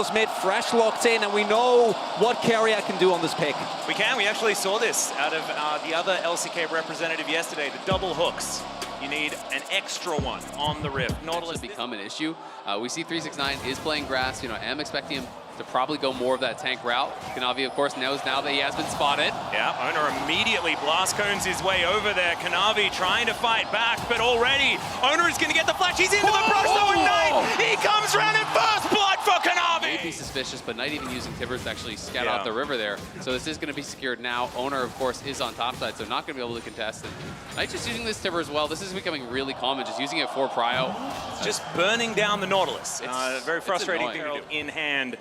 goes mid, fresh locked in, and we know what Carrier can do on this pick. We can. We actually saw this out of the other LCK representative yesterday, the double hooks. You need an extra one on the Rift. Nautilus become an issue. We see 369 is playing grass. You know, I'm expecting him to probably go more of that tank route. Kanavi, of course, knows now that he has been spotted. Yeah, Owner immediately blast cones his way over there. Kanavi trying to fight back, but already Owner is going to get the flash. He's into the brush, though, and Knight, he comes round in first blood for Kanavi. Maybe suspicious, but Knight even using Tibbers to actually scout out the river there. So this is going to be secured now. Owner, of course, is on top side, so not going to be able to contest. And Knight just using this Tibber as well. This is becoming really common, just using it for prio. It's just burning down the Nautilus. It's very frustrating thing to do in hand.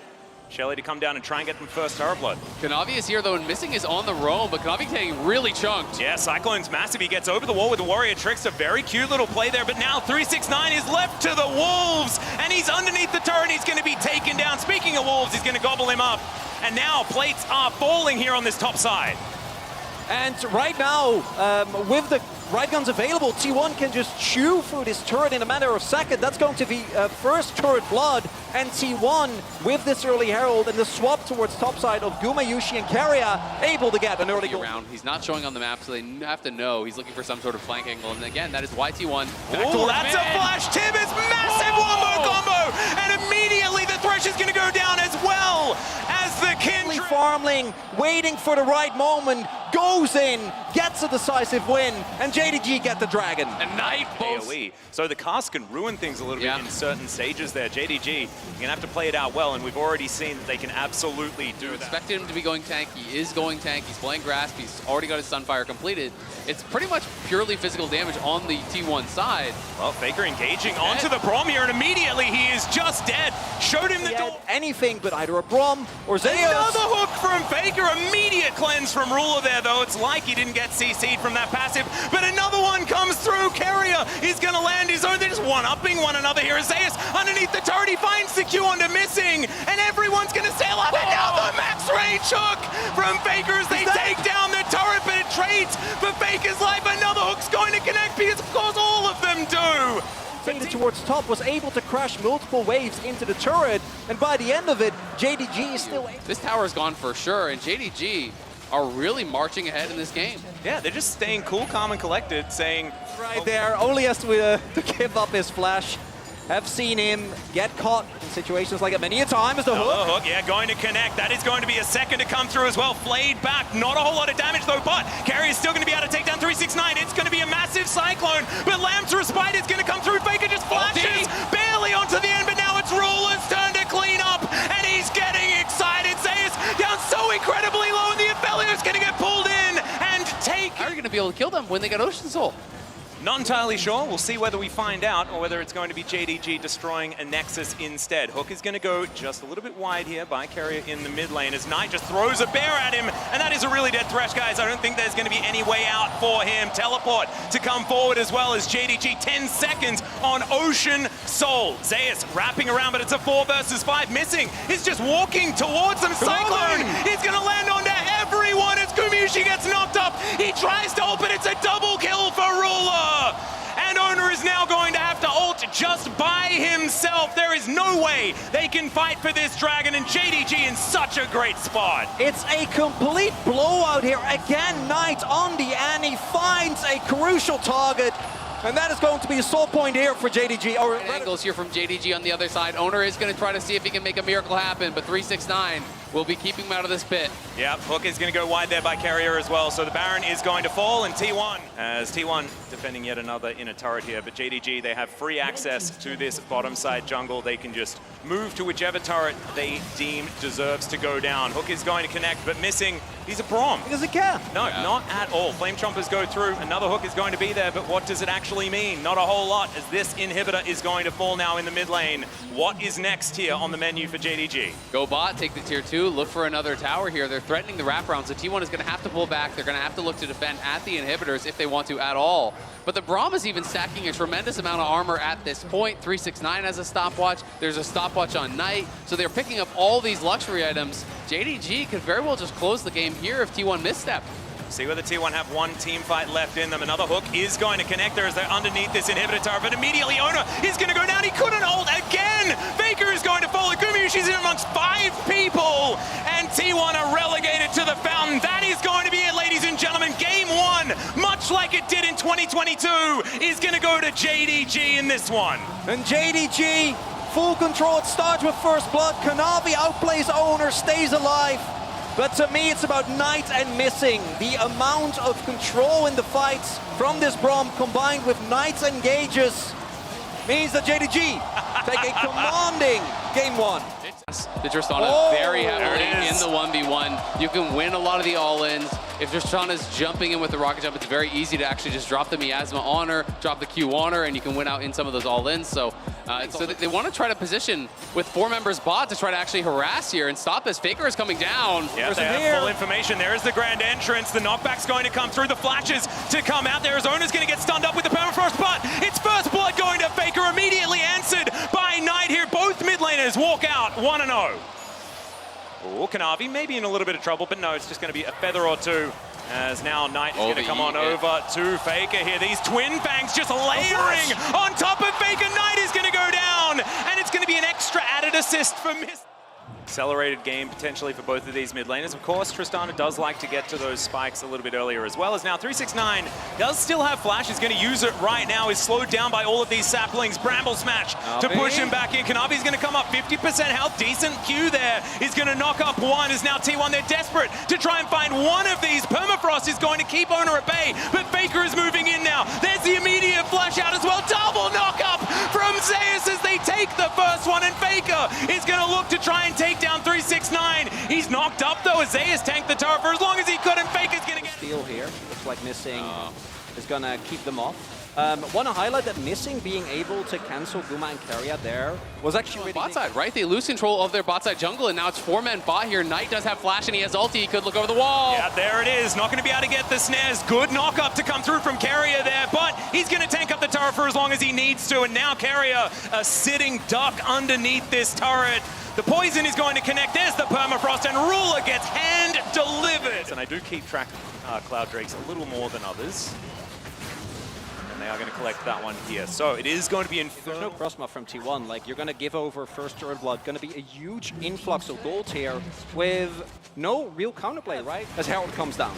Shelly to come down and try and get them first Terror Blood. Kanavi is here though, and missing is on the roam, but Kanavi getting really chunked. Yeah, Cyclone's massive. He gets over the wall with the Warrior Tricks. A very cute little play there, but now 369 is left to the Wolves, and he's underneath the turret. He's going to be taken down. Speaking of Wolves, he's going to gobble him up. And now plates are falling here on this top side. And right now, with the right guns available, T1 can just chew through this turret in a matter of seconds. That's going to be first turret blood, and T1 with this early Herald and the swap towards topside of Guma, Yushi, and Carrier able to get an early goal. He's not showing on the map, so they have to know he's looking for some sort of flank angle. And again, that is why T1. Oh, that's a flash. Tibbers, massive wombo combo, and immediately the Thresh is going to go down as well as the Kindred. Farmling, waiting for the right moment, goes in, gets a decisive win, and JDG get the Dragon. And Knight both. AoE. So the cast can ruin things a little bit in certain stages there. JDG, you're going to have to play it out well, and we've already seen that they can absolutely do that. Expected him to be going tank. He is going tank. He's playing Grasp. He's already got his Sunfire completed. It's pretty much purely physical damage on the T1 side. Well, Faker engaging onto the Brom here, and immediately he is just dead. Showed him the door. Anything but either a Brom or Zeus. Another hook from Faker. Immediate cleanse from Ruler there, though. It's like he didn't get CC'd from that passive, but another one comes through. Carrier is going to land his own. They're just one-upping one another here. Zeus underneath the turret. He finds the Q onto missing, and everyone's going to sail up. And now the max range hook from Faker as they take down the turret, but it trades for Faker's life. Another hook's going to connect because, of course, all of them do. Faded towards top, was able to crash multiple waves into the turret, and by the end of it, JDG is still able. This tower is gone for sure, and JDG are really marching ahead in this game. Yeah, they're just staying cool, calm, and collected, saying... Right there, only has to give up his flash. Have seen him get caught in situations like that many a time as the hook. Yeah, going to connect. That is going to be a second to come through as well. Flayed back, not a whole lot of damage though, but Carrier is still going to be able to take down 369. It's going to be a massive cyclone, but Lamb's Respite is going to come through. Faker just flashes barely onto the end, but now it's Ruler's turn to clean up, and he's getting excited. Zeus down so incredibly low, and the Aphelios going to get pulled in and take... How are you going to be able to kill them when they got Ocean Soul? Not entirely sure. We'll see whether we find out or whether it's going to be JDG destroying a Nexus instead. Hook is going to go just a little bit wide here by Carrier in the mid lane as Knight just throws a bear at him, and that is a really dead Thresh, guys. I don't think there's going to be any way out for him. Teleport to come forward as well as JDG. 10 seconds on Ocean Soul. Zeus wrapping around, but it's a 4 versus 5. Missing. He's just walking towards them. Cyclone is going to land onto everyone as Gumyushi gets knocked up. He tries to ult, but it's a double kill for Ruler. And Owner is now going to have to ult just by himself. There is no way they can fight for this Dragon, and JDG in such a great spot. It's a complete blowout here. Again, Knight on the Annie finds a crucial target. And that is going to be a soul point here for JDG. Angles here from JDG on the other side. Owner is going to try to see if he can make a miracle happen, but 369 will be keeping him out of this pit. Yep, Hook is going to go wide there by Carrier as well. So the Baron is going to fall, and T1, as T1 defending yet another inner turret here. But JDG, they have free access to this bottom side jungle. They can just move to whichever turret they deem deserves to go down. Hook is going to connect, but missing. He's a Brom. He doesn't care. No, not at all. Flame Chompers go through. Another Hook is going to be there, but what does it actually mean? Not a whole lot, as this inhibitor is going to fall now in the mid lane. What is next here on the menu for JDG? Go bot, take the tier 2, look for another tower here. They're threatening the wraparound, so T1 is going to have to pull back. They're going to have to look to defend at the inhibitors if they want to at all. But the Braum is even stacking a tremendous amount of armor at this point. 369 has a stopwatch. There's a stopwatch on Knight. So they're picking up all these luxury items. JDG could very well just close the game here if T1 misstep. See whether T1 have one team fight left in them. Another Hook is going to connect there as they're underneath this inhibitor tower, but immediately Owner is going to go down. He couldn't hold again. Faker is going to fall. Gumi She's in amongst 5 people, and T1 are relegated to the fountain. That is going to be it, ladies and gentlemen. Game 1, much like it did in 2022, is going to go to JDG in this one. And JDG, full control. It starts with first blood. Kanavi outplays Owner, stays alive. But to me, it's about Knight and Missing. The amount of control in the fights from this Brom combined with Knight's engages means that JDG take a commanding Game 1. The Tristana very heavily in the 1v1. You can win a lot of the all-ins. If Tristana's jumping in with the rocket jump, it's very easy to actually just drop the miasma on her, drop the Q on her, and you can win out in some of those all-ins. So they want to try to position with 4 members bot to try to actually harass here and stop this. Faker is coming down. Yeah, they have full information. There is the grand entrance. The knockback's going to come through. The flashes to come out. Arizona's going to get stunned up with the permafrost, but it's first blood going to Faker, immediately answered by Knight here. Both mid laners walk out 1-0. Oh, Kanavi maybe in a little bit of trouble, but no, it's just going to be a feather or two. As now Knight is going to come on over to Faker here. These twin bangs just layering on top of Faker. Knight is going to go down, and it's going to be an extra added assist for Miss. Accelerated game potentially for both of these mid laners. Of course, Tristana does like to get to those spikes a little bit earlier, as well as now 369 does still have flash. He's going to use it right now. Is slowed down by all of these saplings. Bramble smash to push him back in. Kanavi's going to come up 50% health. Decent Q there. He's going to knock up one. Is now T1. They're desperate to try and find one of these. Permafrost is going to keep Owner at bay, but Faker is moving in now. There's the immediate flash out as well. Double knock up from Zeus as they take the first one, and Faker is going to look to try and take down 369. He's knocked up though as Zeus tanked the turret for as long as he could, and Faker's going to get steal here. Looks like Missing is going to keep them off. Want to highlight that Missing being able to cancel Guma and Carrier there was actually really bot side, right? They lose control of their bot side jungle, and now it's 4-man bot here. Knight does have flash, and he has ulti. He could look over the wall. Yeah, there it is. Not going to be able to get the snares. Good knock up to come through from Carrier there, but he's going to tank up the turret for as long as he needs to, and now Carrier a sitting duck underneath this turret. The poison is going to connect. There's the permafrost, and Ruler gets hand delivered. And I do keep track of Cloud Drakes a little more than others. And they are going to collect that one here. So it is going to be There's no crossbuff from T1. Like, you're going to give over first turret blood. Going to be a huge influx of gold here with no real counterplay, right? As Herald comes down.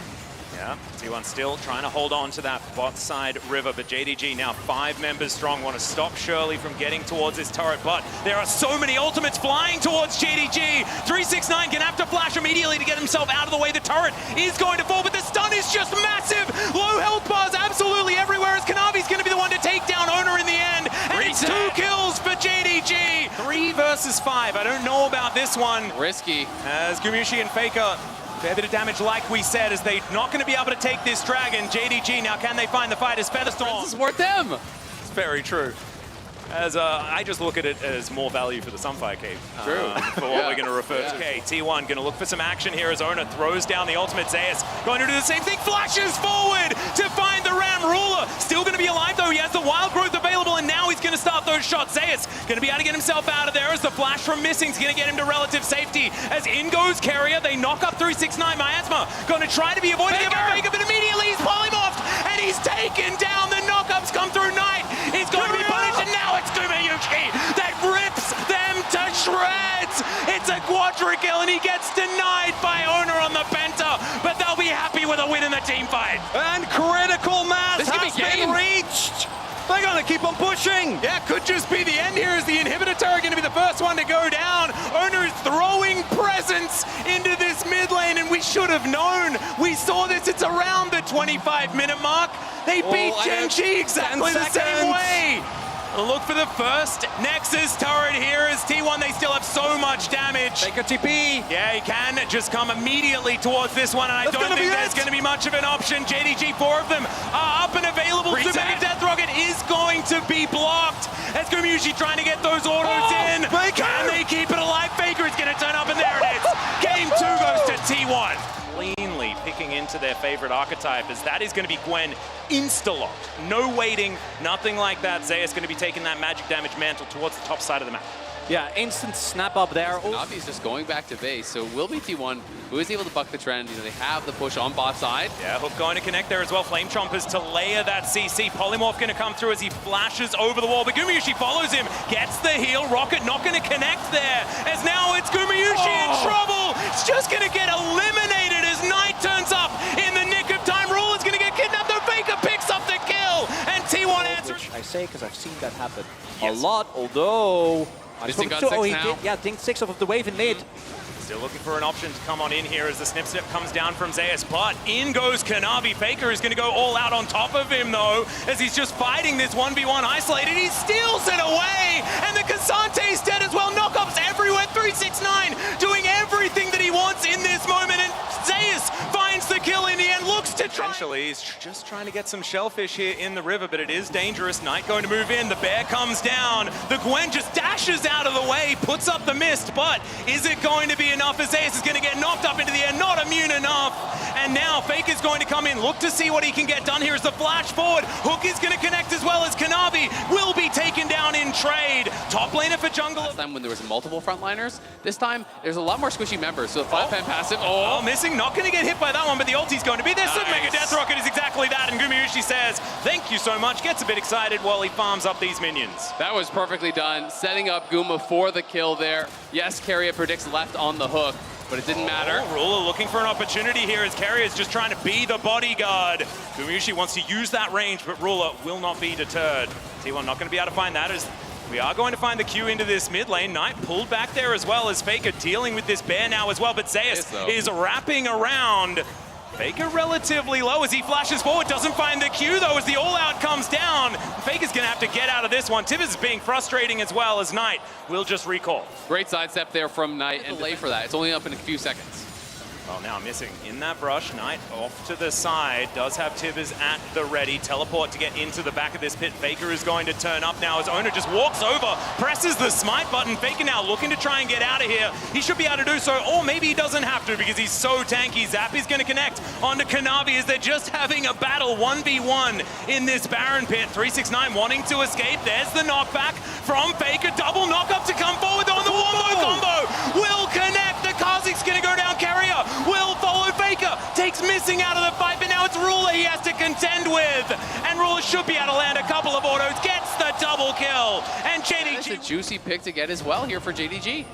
Yeah, T1 still trying to hold on to that bot side river, but JDG now 5 members strong, want to stop Shirley from getting towards this turret, but there are so many ultimates flying towards JDG. 369 can have to flash immediately to get himself out of the way. The turret is going to fall, but the stun is just massive. Low health bars absolutely everywhere as Kanavi's going to be the one to take down Owner in the end. And it's 2 kills for JDG. 3 versus 5. I don't know about this one. Risky. As Gumushi and Faker, fair bit of damage, like we said, as they're not going to be able to take this dragon. JDG, now can they find the fight as Featherstorm? This is worth them. It's very true. As I just look at it as more value for the Sunfire Cave. True. For what we're going to refer to. Okay, T1 going to look for some action here as Owner throws down the ultimate. Zeus going to do the same thing. Flashes forward to find the Ram. Ruler still going to be alive though. He has the wild growth available, and now he's going to start those shots. Zeus going to be able to get himself out of there as the flash from Missing is going to get him to relative safety. As in goes Carrier, they knock up 369. Miasma going to try to be avoiding Faker, but immediately he's polymorphed and he's taken down. The knockups come through. Knight is going to be punished, and now it's Gumayuki that rips them to shreds. It's a quadra kill, and he gets denied by Owner on the Penta, but they'll be happy with a win in the team fight. And critical mass This could be has been game. reached. They're going to keep on pushing. Yeah, could just be the end here as the inhibitor turret going to be the first one to go down. Owner is throwing presence into this mid lane, and we should have known. We saw this, it's around the 25-minute mark. They beat Genji exactly the same way. Look for the first Nexus turret here as T1, they still have so much damage. Take a TP. Yeah, he can just come immediately towards this one, and I don't think there's going to be much of an option. JDG, 4 of them are up and available. Super Death Rocket is going to be blocked. As Gumushi trying to get those autos in. Can they keep it alive? Faker is going to turn up, and there it is. Game 2 goes to T1. Cleanly picking into their favorite archetype, as that is going to be Gwen insta-locked. No waiting, nothing like that. Zeus going to be taking that magic damage mantle towards the top side of the map. Yeah, instant snap up there. Navi's just going back to base, so it will be T1 who is able to buck the trend. You know, they have the push on bot side. Yeah, Hook going to connect there as well. Flame Chompers to layer that CC. Polymorph going to come through as he flashes over the wall, but Gumayusi follows him, gets the heal. Rocket not going to connect there, as now it's Gumayusi in trouble. It's just going to get eliminated as Knight turns up in the nick of time. Ruler's going to get kidnapped, though Faker picks up the kill, and T1 answers. I say because I've seen that happen a Yes. lot, although... Missing gun 6 he now. did, yeah, dink 6 off of the wave in mid. Still looking for an option to come on in here as the snip comes down from Zeus, but in goes Kanavi. Faker is going to go all out on top of him, though, as he's just fighting this 1v1 isolated. He steals it away, and the Kasante's dead as well. Knockups everywhere. 369 doing everything that he wants in this moment, and Zeus finds the kill in the end, looks to try. Essentially, he's just trying to get some shellfish here in the river, but it is dangerous. Knight going to move in. The bear comes down. The Gwen just dashes out of the way, puts up the mist, but is it going to be enough? As Zeus is going to get knocked up into the air, not immune enough. And now Faker's going to come in, look to see what he can get done here as the flash forward. Hook is going to connect as well as Kanavi will be taken down in trade. Top laner for jungle. Last time when there was multiple frontliners, this time there's a lot more squishy members. So the 5-pen passive, oh, missing, not going to get hit by that one, but the ulti's going to be there. Nice. Super Mega Death Rocket is exactly that, and Gumayusi says, thank you so much, gets a bit excited while he farms up these minions. that was perfectly done. Setting up Guma for the kill there. Yes, Carrier predicts left on the hook, but it didn't matter. Ruler looking for an opportunity here as Carrier is just trying to be the bodyguard. Gumayusi wants to use that range, but Ruler will not be deterred. T1 not going to be able to find that as we are going to find the Q into this mid lane. Knight pulled back there as well as Faker dealing with this bear now as well, but Zeus is wrapping around. Faker relatively low as he flashes forward, doesn't find the Q though as the all-out comes down. Faker's gonna have to get out of this one. Tibbers is being frustrating as well as Knight will just recall. Great sidestep there from Knight, and delay for that. It's only up in a few seconds. Well, now missing in that brush. Knight off to the side, does have Tibbers at the ready. Teleport to get into the back of this pit. Faker is going to turn up now as Owner just walks over, presses the smite button. Faker now looking to try and get out of here. He should be able to do so, or maybe he doesn't have to because he's so tanky. Zap is going to connect onto Kanavi as they're just having a battle 1v1 in this Baron pit. 369 wanting to escape. There's the knockback from Faker. Double knock up to come forward on the wombo combo. Will connect. The Kha'Zix's going to go down. Carrier will follow Faker. Takes missing out of the fight, but now it's Ruler he has to contend with. And Ruler should be able to land a couple of autos. Gets the double kill. And JDG. That's a juicy pick to get as well here for JDG.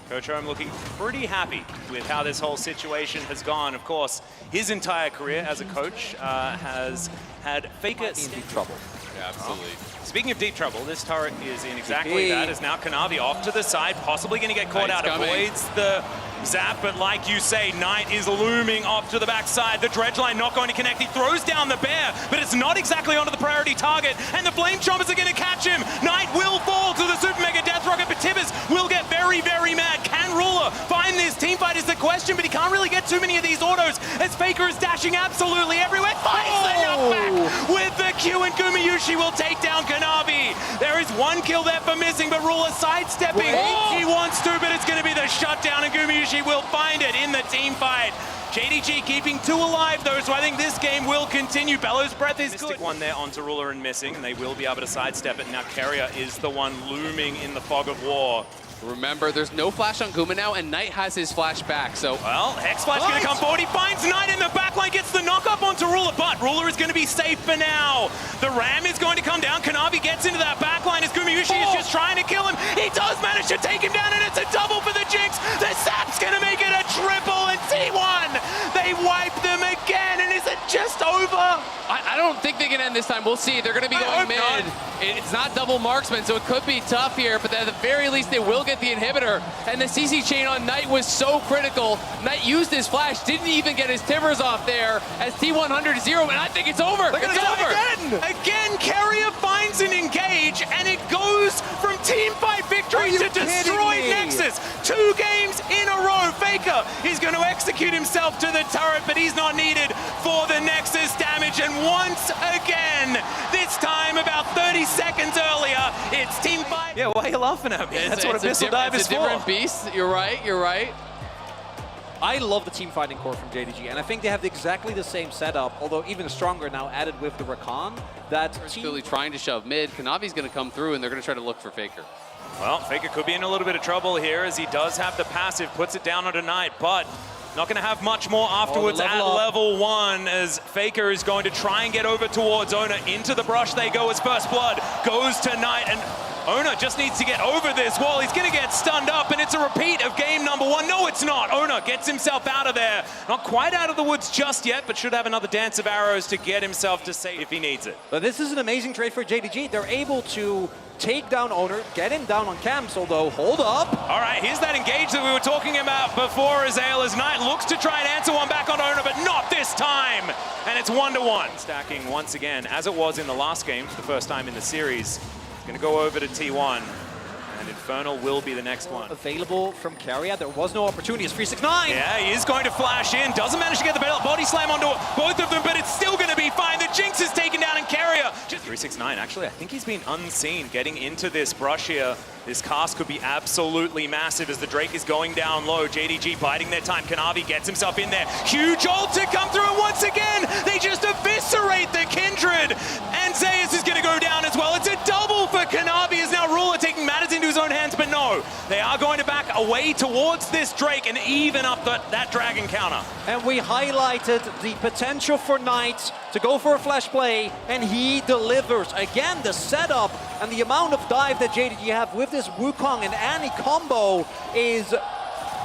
Coach Rome looking pretty happy with how this whole situation has gone. Of course, his entire career as a coach has had Faker in deep trouble. Yeah, absolutely. Speaking of deep trouble, this turret is in exactly that. Is now Kanavi off to the side, possibly going to get caught out. Avoids the zap, but like you say, Knight is looming off to the backside. The dredge line not going to connect. He throws down the bear, but it's not exactly onto the priority target, and the Flame Chompers are going to catch him. Knight will fall to the Super Mega Death Rocket, but Tibbers will get very, very mad. Can Ruler find this teamfight is the question, but he can't really get too many of these autos as Faker is dashing absolutely everywhere. Finds the knockback with the Q, and Gumayusi will take down Kanavi. There is one kill there for missing, but Ruler sidestepping. He wants to, but it's going to be the shutdown, and Gumayusi will find it in the team fight. JDG keeping two alive though, so I think this game will continue. Bellow's breath is good. One there onto Ruler and missing, and they will be able to sidestep it. Now Carrier is the one looming in the fog of war. Remember, there's no flash on Guma now, and Knight has his flash back, so... Well, Hex Flash going to come forward. He finds Knight in the backline, gets the knock up onto Ruler, but Ruler is going to be safe for now. The Ram is going to come down. Kanavi gets into that backline as Gumayusi is just trying to kill him. He does manage to take him down, and it's a double for the Jinx. The Zap's going to make it a triple, and T1, they wipe them again, and is it just over? I don't think they can end this time. We'll see. They're going to be going mid. It's not double marksman, so it could be tough here, but at the very least, they will get the inhibitor. And the CC chain on Knight was so critical. Knight used his flash, didn't even get his Timbers off there as T100 0, and I think it's over. It's over. Again, Carrier finds an engage, and it goes from team fight victory to destroy Nexus. 2 games in a row. Faker is going to execute himself to the turret, but he's not needed for the Nexus damage. And once again, this time about 30 seconds earlier, it's team fight. Yeah, why are you laughing at me? That's what a missile dive is for. It's a different beast. You're right. You're right. I love the team fighting core from JDG, and I think they have exactly the same setup, although even stronger now added with the Rakan. That clearly trying to shove mid. Kanavi's going to come through, and they're going to try to look for Faker. Well, Faker could be in a little bit of trouble here as he does have the passive, puts it down onto Knight, but not going to have much more afterwards at level 1 as Faker is going to try and get over towards Ona. Into the brush they go as first blood goes to Knight, and Ona just needs to get over this wall. He's going to get stunned up, and it's a repeat of game number 1. No, it's not. Ona gets himself out of there. Not quite out of the woods just yet, but should have another dance of arrows to get himself to save if he needs it. But this is an amazing trade for JDG. They're able to take down Owner, get him down on camps, although, hold up. All right, here's that engage that we were talking about before as Knight looks to try and answer one back on Owner, but not this time. And it's 1-1. Stacking once again, as it was in the last game for the first time in the series. Going to go over to T1, and Infernal will be the next one. Available from Carrier. There was no opportunity. It's 369. Yeah, he is going to flash in. Doesn't manage to get the body slam onto both of them, but it's still going to be fine. The Jinx is taken down in Carrier. 369, actually, I think he's been unseen getting into this brush here. This cast could be absolutely massive as the Drake is going down low. JDG biding their time. Kanavi gets himself in there. Huge ult to come through, and once again, they just eviscerate the Kindred. And Zeus is going to go down as well. It's a double for Kanavi as now Ruler taking matters into his own hands, but no. They are going to back away towards this Drake and even up that Dragon counter. And we highlighted the potential for Knight to go for a flash play, and he delivers. Again, the setup and the amount of dive that JDG have with this Wukong and Annie combo is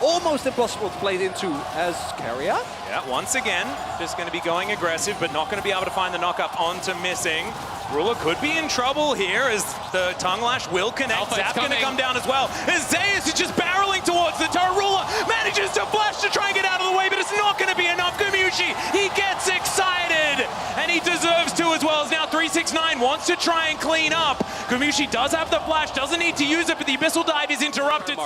almost impossible to play into as Carrier. Yeah, once again, just going to be going aggressive, but not going to be able to find the knock-up onto Missing. Ruler could be in trouble here as the Tongue Lash will connect. Zap's going to come down as well. As Zeus is just barreling towards the turret. Ruler manages to flash to try and get out of the way, but it's not going to be enough. Gumayushi, he gets excited, and he deserves to as well. As now 369 wants to try and clean up. Gumayushi does have the flash, doesn't need to use it, but the Abyssal Dive is interrupted.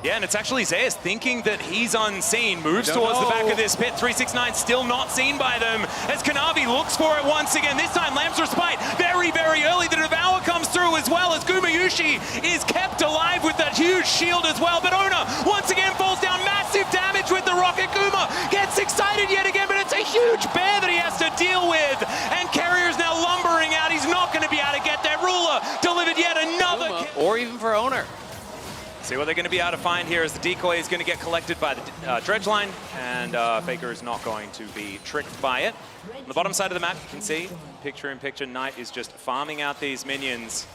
Yeah, and it's actually Zeus thinking that he's unseen. Moves towards the back of this pit. 369 still not seen by them. As Kanavi looks for it once again. This time, Lamb's Respite very, very early. The Devour comes through as well as Gumayushi is kept alive with that huge shield as well. But Ona once again falls down. Massive damage with the rocket. Guma gets excited yet again, but it's a huge bear that he has to deal with. And Carrier's now lumbering out. He's not going to be able to get that. Ruler delivered yet another. Or even for Owner. See what they're going to be able to find here as the decoy is going to get collected by the dredge line, and Faker is not going to be tricked by it. On the bottom side of the map, you can see, picture-in-picture, Knight is just farming out these minions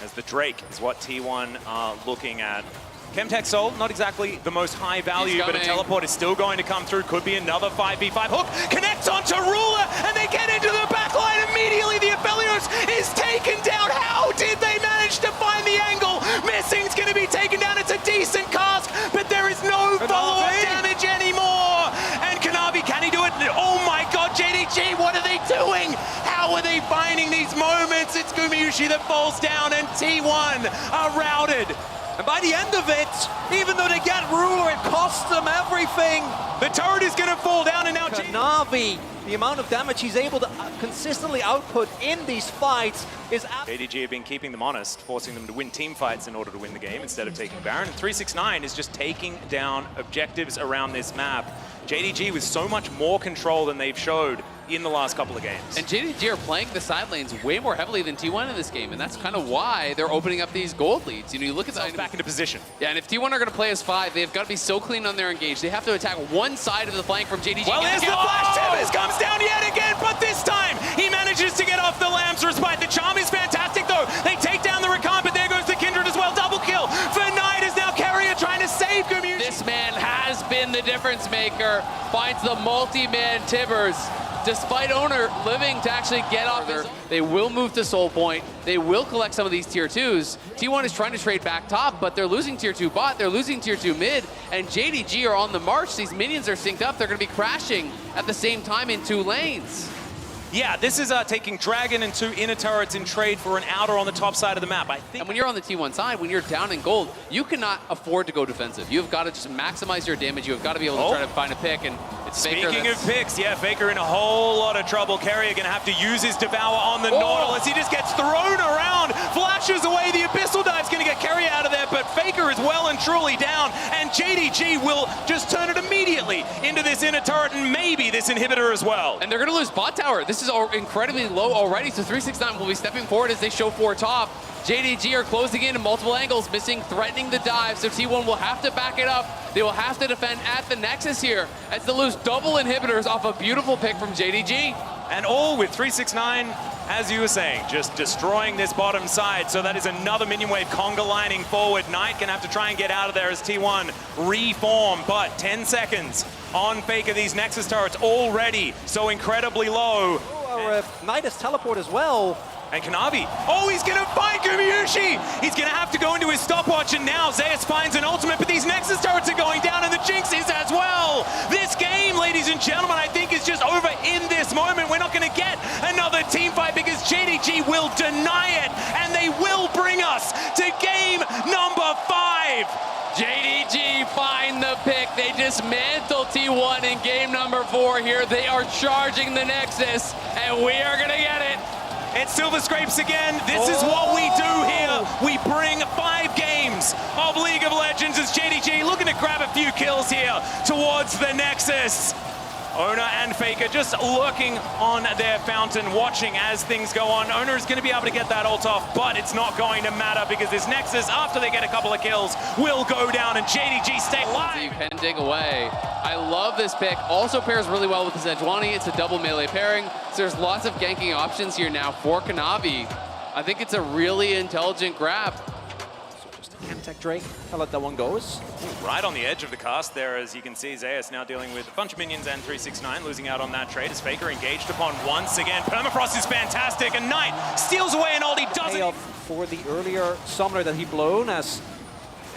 as the Drake is what T1 are looking at. Chemtech Soul, not exactly the most high value, but a teleport is still going to come through. Could be another 5v5. Hook connects onto Ruler, and they get into the back line immediately. The Aphelios is taken down. How did they manage to find the angle? Missing's going to be taken down. It's a decent cast, but there is no follow-up damage anymore. And Kanavi, can he do it? Oh my god, JDG, what are they doing? How are they finding these moments? It's Gumayushi that falls down, and T1 are routed. And by the end of it, even though they get Ruler, it costs them everything. The turret is going to fall down, and now Kanavi, the amount of damage he's able to consistently output in these fights is... JDG have been keeping them honest, forcing them to win team fights in order to win the game instead of taking Baron. And 369 is just taking down objectives around this map. JDG with so much more control than they've showed in the last couple of games. And JDG are playing the side lanes way more heavily than T1 in this game, and that's kind of why they're opening up these gold leads. You know, you look at the back into position. Yeah, and if T1 are going to play as 5, they've got to be so clean on their engage. They have to attack one side of the flank from JDG. Well, there's the flash. Tibbers comes down yet again, but this time he manages to get off the Lamb's Respite. The charm is fantastic, though. They take down the Rakan, but there goes the Kindred as well. Double kill for Knight is now Carrier trying to save Gumayushi. This man has been the difference maker. Finds the multi-man Tibbers. Despite Owner living to actually get off his... They will move to Soul Point. They will collect some of these tier 2s. T1 is trying to trade back top, but they're losing tier 2 bot, they're losing tier 2 mid, and JDG are on the march. These minions are synced up. They're going to be crashing at the same time in 2 lanes. Yeah, this is taking Dragon and 2 inner turrets in trade for an outer on the top side of the map. I think. And when you're on the T1 side, when you're down in gold, you cannot afford to go defensive. You've got to just maximize your damage. You've got to be able to try to find a pick, and it's Faker. Speaking of picks, yeah, Faker in a whole lot of trouble. Carrier going to have to use his Devour on the Nautilus. He just gets thrown around, flashes away. The Abyssal Dive's going to get Carrier out of there, but Faker is well and truly down, and JDG will just turn it immediately into this inner turret and maybe this inhibitor as well. And they're going to lose bot tower. This is incredibly low already, so 369 will be stepping forward as they show 4 top. JDG are closing in multiple angles, missing, threatening the dive, so T1 will have to back it up. They will have to defend at the Nexus here as they lose double inhibitors off a beautiful pick from JDG. And all with 369, as you were saying, just destroying this bottom side. So that is another minion wave conga lining forward. Knight gonna have to try and get out of there as T1 reform, but 10 seconds on Faker. These Nexus turrets already so incredibly low. Our Knight is teleport as well. And Kanavi, oh, he's gonna find Gumayushi! He's gonna have to go into his stopwatch, and now Zeus finds an ultimate, but these Nexus turrets are going down, and the Jinx is as well! This game, ladies and gentlemen, I think is just over in this moment. We're not gonna get another team fight because JDG will deny it, and they will bring us to game number 5. JDG find the pick. They dismantle T1 in game number 4 here. They are charging the Nexus, and we are gonna get it. It's Silver Scrapes again. This is what we do here. We bring 5 games of League of Legends as JDG looking to grab a few kills here towards the Nexus. Owner and Faker just lurking on their fountain, watching as things go on. Owner is going to be able to get that ult off, but it's not going to matter because this Nexus, after they get a couple of kills, will go down and JDG stay alive. So you can dig away. I love this pick. Also pairs really well with the Sejuani. It's a double melee pairing, so there's lots of ganking options here now for Kanavi. I think it's a really intelligent grab. Camtech Drake, I'll let that one goes. Right on the edge of the cast there, as you can see, Zeus now dealing with a bunch of minions and 369, losing out on that trade as Faker engaged upon once again. Permafrost is fantastic, and Knight steals away an ult. He doesn't. Payoff for the earlier summoner that he blown as.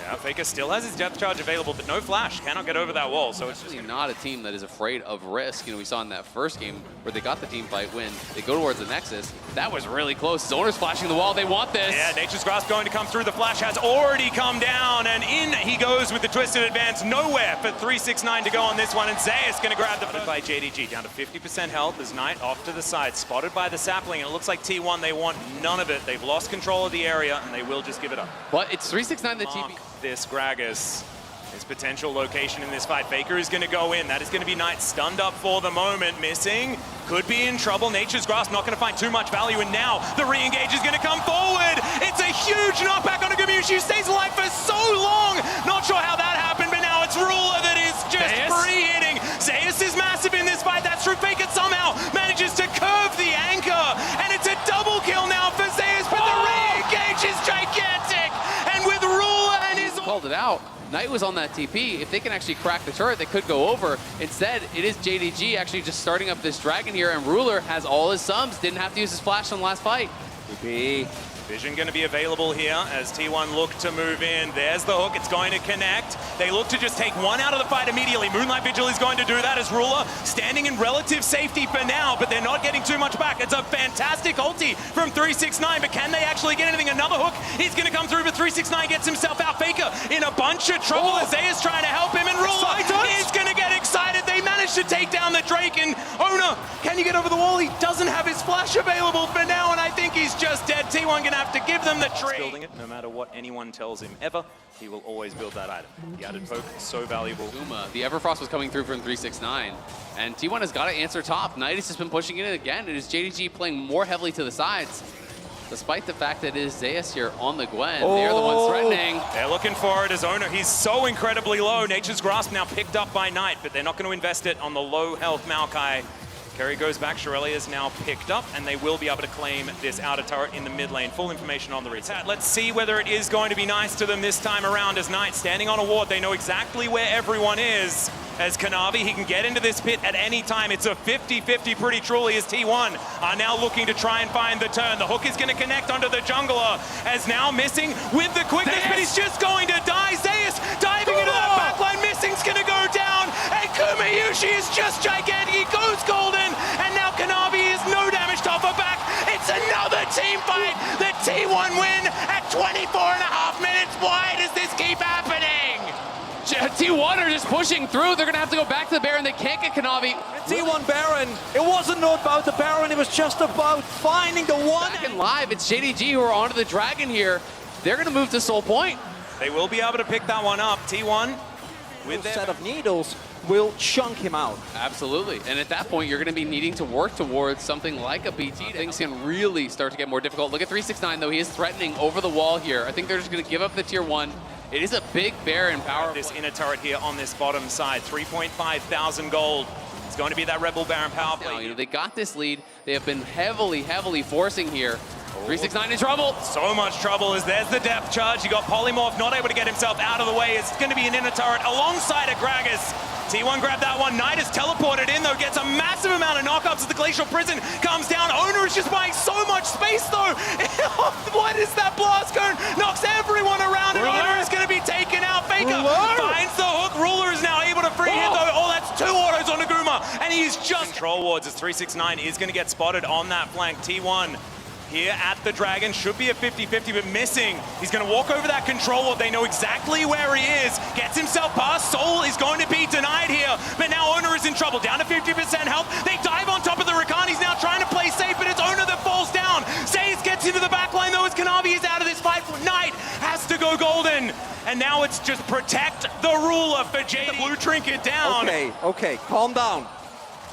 Yeah, Faker still has his depth charge available, but no flash, cannot get over that wall, so it's just not a team that is afraid of risk. You know, we saw in that first game where they got the team fight win. They go towards the Nexus. That was really close. Zoner's flashing the wall. They want this. Yeah, Nature's Grasp going to come through. The flash has already come down, and in he goes with the Twisted Advance. Nowhere for 369 to go on this one, and Zeus going to grab the by JDG. Down to 50% health as Knight off to the side, spotted by the sapling, and it looks like T1, they want none of it. They've lost control of the area, and they will just give it up. But it's 369 the TP. This Gragas, his potential location in this fight. Faker is going to go in. That is going to be Knight stunned up for the moment. Missing. Could be in trouble. Nature's Grasp not going to find too much value. And now the re-engage is going to come forward. It's a huge knockback on a Gumayushi who stays alive for so long. Not sure how that happened, but now it's Ruler that is just free hitting. Zeus is massive in this fight. That's true. Faker somehow manages to curve the anchor. And it's a double kill now for Zeus, but the re-engage is gigantic. And with Ruler and his... Called it out. Knight was on that TP. If they can actually crack the turret, they could go over. Instead, it is JDG actually just starting up this dragon here, and Ruler has all his subs. Didn't have to use his flash on the last fight. Vision going to be available here as T1 look to move in. There's the hook. It's going to connect. They look to just take one out of the fight immediately. Moonlight Vigil is going to do that as Ruler standing in relative safety for now, but they're not getting too much back. It's a fantastic ulti from 369, but can they actually get anything? Another hook is going to come through, but 369 gets himself out. Faker in a bunch of trouble as Zeus trying to help him, and Ruler is going to get excited. They managed to take down the Drake, and Owner, can you get over the wall? He doesn't have his flash available for now, and I think he's just dead. T1 going to have to give them the trade. Building it, no matter what anyone tells him ever, he will always build that item. The added poke is so valuable. The Everfrost was coming through from 369, and T1 has got to answer top. Knight has just been pushing it again. It is JDG playing more heavily to the sides, despite the fact that it is Zeus here on the Gwen. They're the ones threatening. They're looking for it as Owner. He's so incredibly low. Nature's Grasp now picked up by Knight, but they're not going to invest it on the low health Maokai. Carry goes back, Shirelli is now picked up, and they will be able to claim this outer turret in the mid lane. Full information on the reset. Let's see whether it is going to be nice to them this time around as Knight standing on a ward. They know exactly where everyone is. As Kanavi, he can get into this pit at any time. It's a 50-50 pretty truly as T1 are now looking to try and find the turn. The hook is going to connect onto the jungler as now missing with the quickness, but he's just going to die. Zeus diving into that backline, missing's going to go down, and Gumayushi is just gigantic. He goes golden, and now Kanavi is no damage to offer back. It's another team fight. The T1 win at 24.5 minutes. Why does this keep happening? T1 are just pushing through. They're going to have to go back to the Baron. They can't get Kanavi. T1 Baron. It wasn't about the Baron. It was just about finding the one. Back and live. It's JDG who are onto the dragon here. They're going to move to Soul Point. They will be able to pick that one up. T1 with their set of needles will chunk him out. Absolutely. And at that point, you're going to be needing to work towards something like a BT. Things can really start to get more difficult. Look at 369, though. He is threatening over the wall here. I think they're just going to give up the tier 1. It is a big bear in power. This inner turret here on this bottom side, 3.5 thousand gold. It's going to be that Rebel Baron power play. Now, you know, they got this lead. They have been heavily forcing here. 369 in trouble. So much trouble as there's the depth charge. You got Polymorph not able to get himself out of the way. It's going to be an inner turret alongside a Gragas. T1 grabbed that one. Knight is teleported in though, gets a massive amount of knockups as the Glacial Prison comes down. Owner is just buying so much space though. What is that blast cone? Knocks everyone around and Owner is going to be taken out. Faker finds the hook. Ruler is now able to free hit though. Oh, that's 2 autos on Naguma and he's just control wards as 369 is going to get spotted on that flank. T1 here at the Dragon, should be a 50-50, but missing. He's going to walk over that control ward. They know exactly where he is. Gets himself past. Soul is going to be denied here, but now Owner is in trouble. Down to 50% health. They dive on top of the Rakan. He's now trying to play safe, but it's Owner that falls down. Zayas gets into the backline, though, as Kanavi is out of this fight. Knight has to go golden. And now it's just protect the ruler for JD. The blue trinket down. Okay, calm down.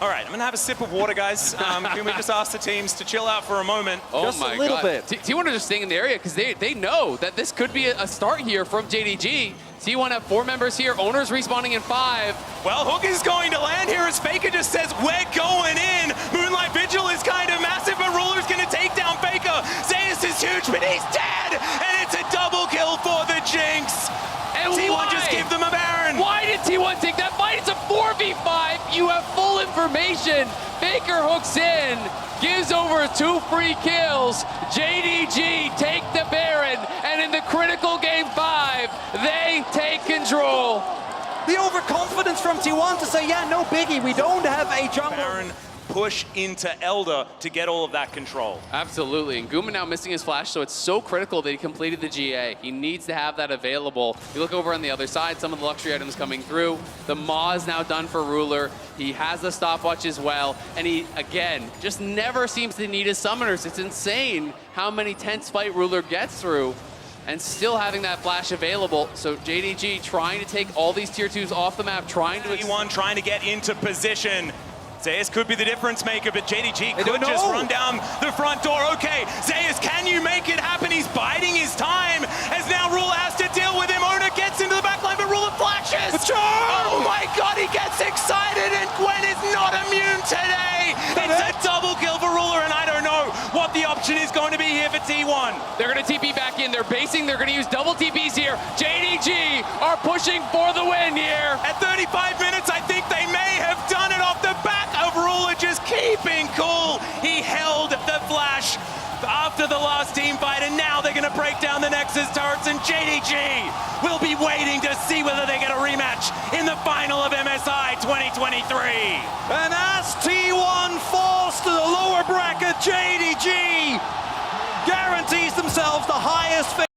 All right, I'm going to have a sip of water, guys. Can we just ask the teams to chill out for a moment? Oh just my a little God. bit. T1 are just staying in the area because they know that this could be a start here from JDG. T1 have 4 members here. Owners respawning in 5. Well, Hook is going to land here as Faker just says, we're going in. Moonlight Vigil is kind of massive, but Ruler's going to take down Faker. Zayas is huge, but he's dead. And it's a double kill for the Jinx. And T1 just give them a Baron. Why did T1 take that fight? It's a 4v5. You have full information. Faker hooks in, gives over 2 free kills. JDG take the Baron, and in the critical game 5, they take control. The overconfidence from T1 to say, yeah, no biggie, we don't have a jungler. Baron push into Elder to get all of that control. Absolutely, and Guma now missing his flash, so it's so critical that he completed the GA. He needs to have that available. You look over on the other side, some of the luxury items coming through. The Maw is now done for Ruler. He has the stopwatch as well, and he, again, just never seems to need his summoners. It's insane how many tense fight Ruler gets through, and still having that flash available. So JDG trying to take all these tier 2s off the map, trying to... T1 trying to get into position. Zayas could be the difference maker, but JDG could just run down the front door. Okay, Zayas, can you make it happen? He's biding his time as now Ruler has to deal with him. Owner gets into the backline, but Ruler flashes. Oh my God, he gets excited, and Gwen is not immune today. It's a double kill for Ruler, and I don't know what the option is going to be here for T1. They're going to TP back in. They're basing. They're going to use double TPs here. JDG are pushing for the win here. At 35 minutes, I think they may have done it off the back of Ruler just keeping cool. He held the flash after the last team fight, and now they're going to break down the Nexus turrets, and JDG will be waiting to see whether they get a rematch in the final of MSI 2023. And as T1 falls to the lower bracket, JDG guarantees themselves the highest